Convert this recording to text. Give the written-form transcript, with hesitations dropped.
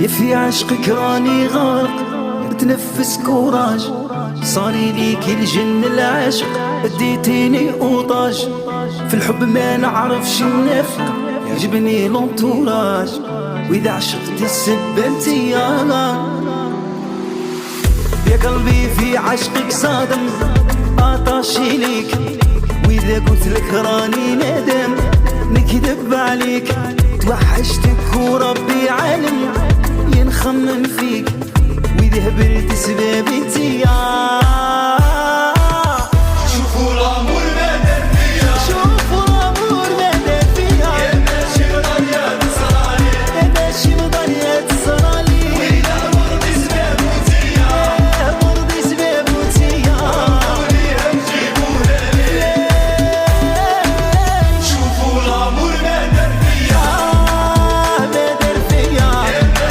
يا في عشقك راني غارق بتنفس كوراج، صاري ليك الجن العاشق اديتيني اوطاج. في الحب ما نعرفش النفق يعجبني لونتوراج، واذا عشقتي السب انتي يا قلبي في عشقك صادم عطاشي ليك، واذا قلت لك راني ندم نكذب عليك. توحشتك وربي عالم ينخمم فيك، واذا هبلت سباب